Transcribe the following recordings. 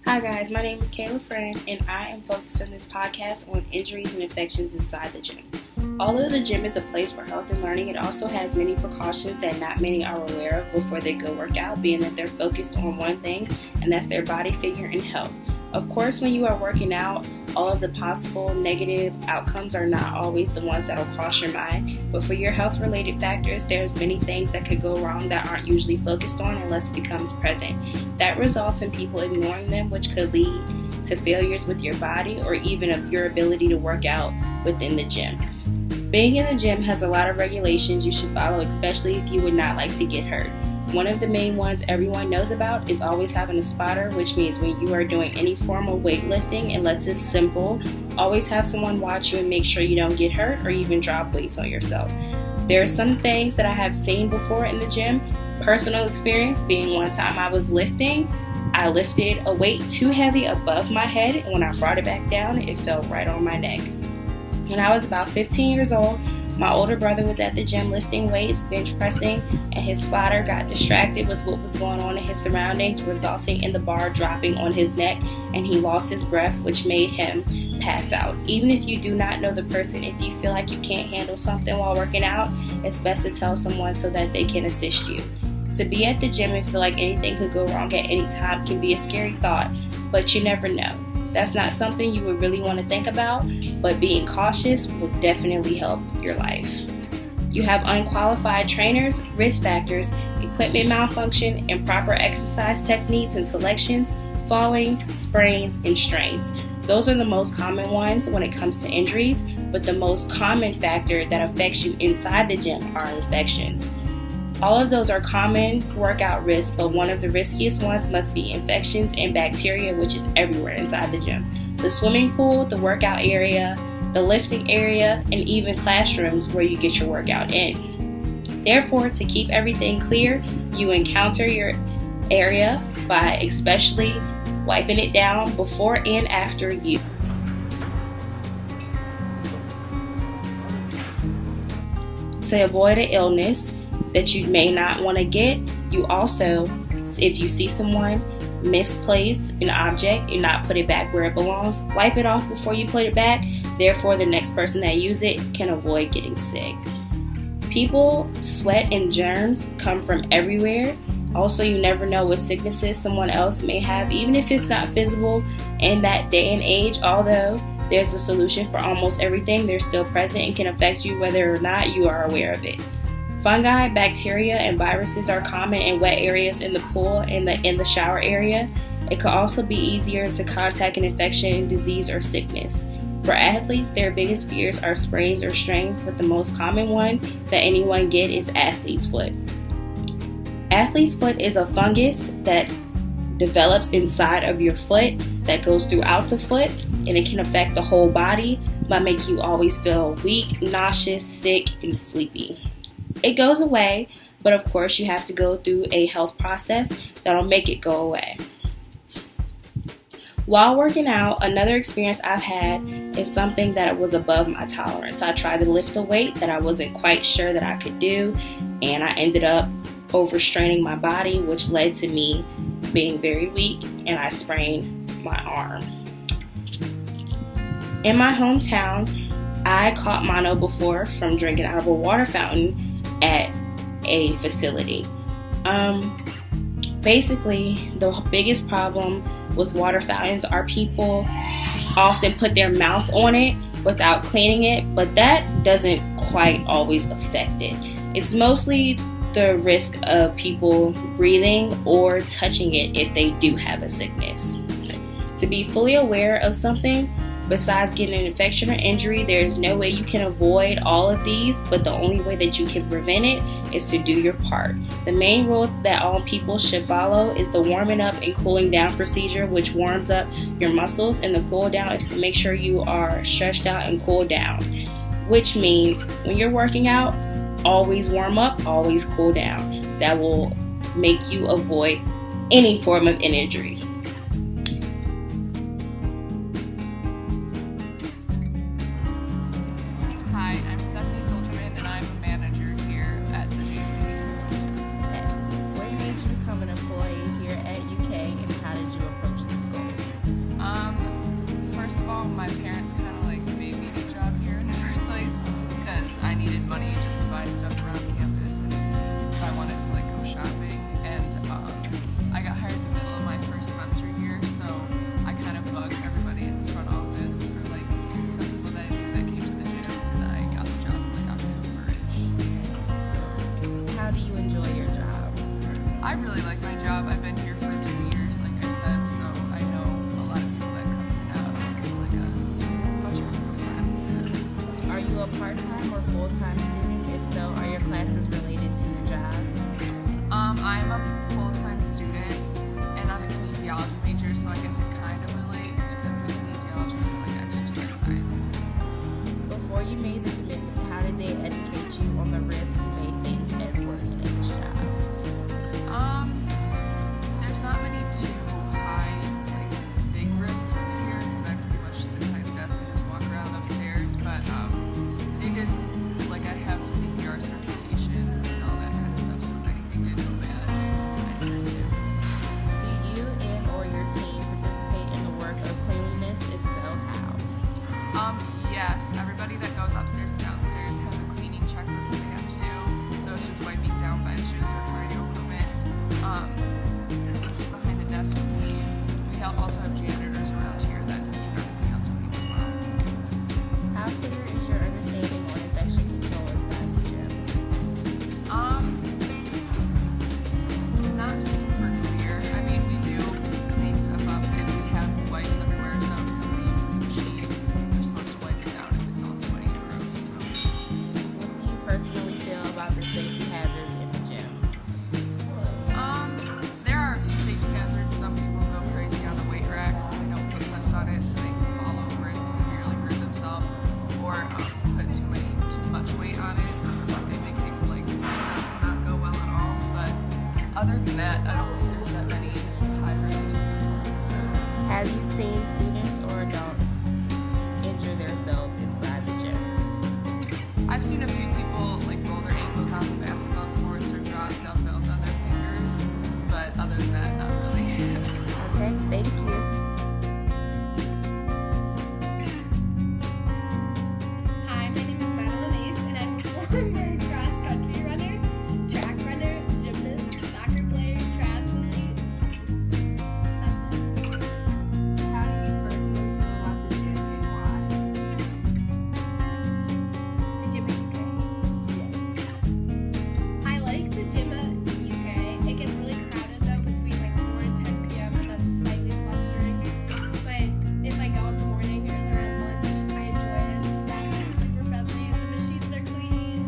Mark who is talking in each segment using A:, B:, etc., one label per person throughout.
A: Hi guys, my name is Kayla Friend and I am focused on this podcast on injuries and infections inside the gym. Although the gym is a place for health and learning, it also has many precautions that not many are aware of before they go work out, being that they're focused on one thing, and that's their body figure and health. Of course, when you are working out, all of the possible negative outcomes are not always the ones that will cross your mind, but for your health-related factors, there's many things that could go wrong that aren't usually focused on unless it becomes present. That results in people ignoring them, which could lead to failures with your body or even of your ability to work out within the gym. Being in the gym has a lot of regulations you should follow, especially if you would not like to get hurt. One of the main ones everyone knows about is always having a spotter, which means when you are doing any form of weightlifting, unless it's simple, always have someone watch you and make sure you don't get hurt or even drop weights on yourself. There are some things that I have seen before in the gym. Personal experience being one time I was lifting. I lifted a weight too heavy above my head, and when I brought it back down, it fell right on my neck. When I was about 15 years old, my older brother was at the gym lifting weights, bench pressing, and his spotter got distracted with what was going on in his surroundings, resulting in the bar dropping on his neck, and he lost his breath, which made him pass out. Even if you do not know the person, if you feel like you can't handle something while working out, it's best to tell someone so that they can assist you. To be at the gym and feel like anything could go wrong at any time can be a scary thought, but you never know. That's not something you would really want to think about, but being cautious will definitely help your life. You have unqualified trainers, risk factors, equipment malfunction, improper exercise techniques and selections, falling, sprains, and strains. Those are the most common ones when it comes to injuries, but the most common factor that affects you inside the gym are infections. All of those are common workout risks, but one of the riskiest ones must be infections and bacteria, which is everywhere inside the gym. The swimming pool, the workout area, the lifting area, and even classrooms where you get your workout in. Therefore, to keep everything clear, you encounter your area by especially wiping it down before and after use. To avoid an illness that you may not want to get, you also, if you see someone misplace an object and not put it back where it belongs, wipe it off before you put it back. Therefore, the next person that uses it can avoid getting sick. People, sweat, and germs come from everywhere. Also, you never know what sicknesses someone else may have, even if it's not visible in that day and age. Although there's a solution for almost everything, they're still present and can affect you whether or not you are aware of it. Fungi, bacteria, and viruses are common in wet areas in the pool and in the shower area. It could also be easier to contact an infection, disease, or sickness. For athletes, their biggest fears are sprains or strains, but the most common one that anyone gets is athlete's foot. Athlete's foot is a fungus that develops inside of your foot that goes throughout the foot, and it can affect the whole body by making you always feel weak, nauseous, sick, and sleepy. It goes away, but of course you have to go through a health process that'll make it go away. While working out, another experience I've had is something that was above my tolerance. I tried to lift a weight that I wasn't quite sure that I could do, and I ended up overstraining my body, which led to me being very weak, and I sprained my arm. In my hometown, I caught mono before from drinking out of a water fountain at a facility. Basically, the biggest problem with water fountains are people often put their mouth on it without cleaning it, but that doesn't quite always affect it. It's mostly the risk of people breathing or touching it if they do have a sickness. To be fully aware of something, besides getting an infection or injury, there is no way you can avoid all of these, but the only way that you can prevent it is to do your part. The main rule that all people should follow is the warming up and cooling down procedure, which warms up your muscles, and the cool down is to make sure you are stretched out and cool down, which means when you're working out, always warm up, always cool down. That will make you avoid any form of an injury.
B: Hi, I'm Stephanie Solterman, and I'm a manager here at the JC.
A: What made you become an employee here at UK, and how did you approach this goal?
B: job. I've been here for 2 years, like I said, so I know a lot of people that come in and out. It's like a bunch of group of friends.
A: Are you a part-time or full-time student? If so, are your classes related to your job?
B: I'm a full-time student, and I'm a kinesiology major, so I guess it kind of relates, because kinesiology is like exercise science.
A: Before you made the commitment, how did they educate you on the risks you may face as working in this job?
B: There's not many too high, like, big risks here, because I pretty much sit behind the desk and just walk around upstairs, but, they did, like, I have CPR certification and all that kind of stuff, so if anything did go bad, I need to do.
A: Do you and or your team participate in the work of cleanliness? If so, how?
B: Yes, everybody that goes upstairs and downstairs has a cleaning checklist that they have to do, so it's just wiping down benches or cardio equipment, keep behind the desk clean. We also have janitors around here that keep everything else clean as well.
A: How clear is your understanding on infection control inside the gym?
B: Not super clear. I mean, we do clean stuff up and we have wipes everywhere, so if somebody uses the machine, they're supposed to wipe it down if it's all sweaty and gross. So.
A: What do you personally feel about the safety hazards in the gym?
B: There are a few safety hazards. Some people go crazy on the weight racks and they don't put clips on it so they can fall over and severely hurt themselves, or put too much weight on it. They make people like not go well at all. But other than that, I don't think there's that many high risks.
A: Have you seen students or adults injure themselves inside the gym?
B: I've seen a few people like roll their ankles on the basketball courts or drop dumbbells on their fingers, but other than that, not really.
A: Okay, thank you.
C: Hi, my name is Madeline Ace, and I'm a former cross-country runner, track runner, gymnast, soccer player, triathlete. That's it.
A: How do you personally feel about the gym and why?
C: The gym at UK.
A: Yes.
C: I like the gym at UK. It gets really crowded though between like 4 and 10 p.m. and that's slightly frustrating. But if I go in the morning or around lunch, I enjoy it. The staff is super friendly and the machines are clean.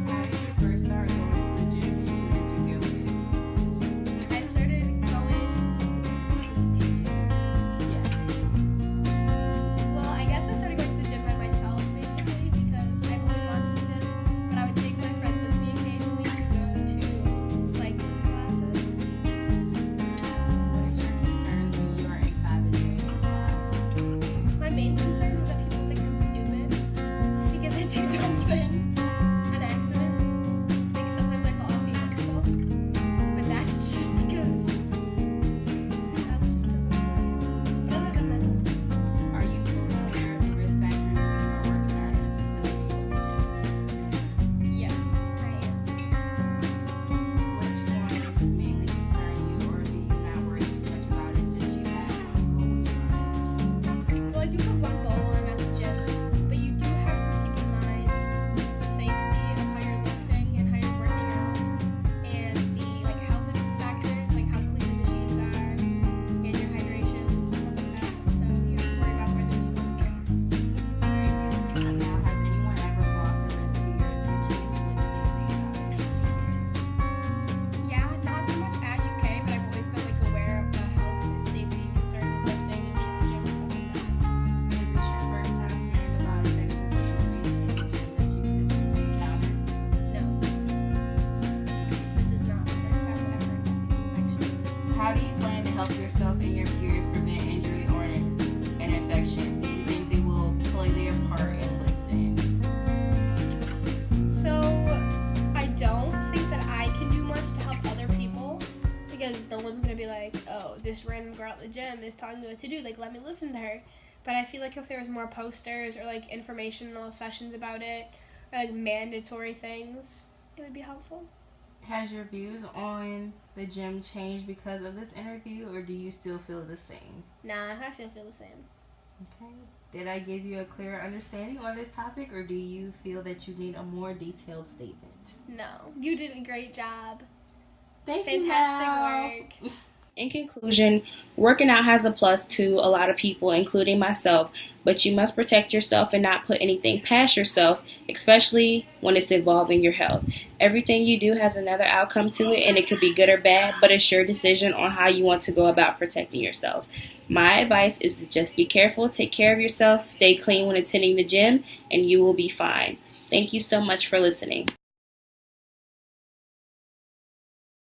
A: How did you first start going to the gym and who did you go with?
C: I started going.
A: Yes.
C: Well, I guess I started going to the gym by myself basically because I've always wanted to the gym, but I would take my friend with me occasionally to go to cycling classes.
A: What is your concerns when you are inside the gym and why?
C: My main concern is that people think I'm stupid because I do dumb things on accident. Like sometimes I fall off the elliptical, but that's just because I'm smart. But other than that, nothing.
A: Are you fully aware of the risk factors when you are working out in a facility with the gym?
C: Yes, I am.
A: Which ones mainly concern you, or do you not worry too much about it since you have one goal in mind?
C: Well, I do have one goal when I'm at the gym, but you do have to keep in mind the safety of how you're lifting and how you're working out, and the like health factors, like how clean the machines are, and your hydration, stuff like that. So you have to worry about where there's one thing.
A: Previously, now, has anyone ever brought the risk to your attention, and what did they say about it?
C: Yeah, not so much at UK, but I've always been like aware of the health and safety concerns of lifting and being at the gym and stuff like that.
A: Is this your first time hearing about infections and injuries in the gym that you physically encountered?
C: No, this is not the first time that I've heard about the infection.
A: How do you plan to help yourself and your peers prevent injury or an infection? Do you think they will play their part and listen?
C: So, I don't think that I can do much to help other people because no one's gonna be like, oh, this random girl at the gym is telling me what to do, like, let me listen to her. But I feel like if there was more posters or like informational sessions about it or like mandatory things, it would be helpful.
A: Has your views on the gym changed because of this interview, or do you still feel the same?
C: Nah, I still feel the same.
A: Okay. Did I give you a clear understanding on this topic, or do you feel that you need a more detailed statement?
C: No, you did a great job. Fantastic work.
A: In conclusion, working out has a plus to a lot of people, including myself, but you must protect yourself and not put anything past yourself, especially when it's involving your health. Everything you do has another outcome to it, and it could be good or bad, but it's your decision on how you want to go about protecting yourself. My advice is to just be careful, take care of yourself, stay clean when attending the gym, and you will be fine. Thank you so much for listening.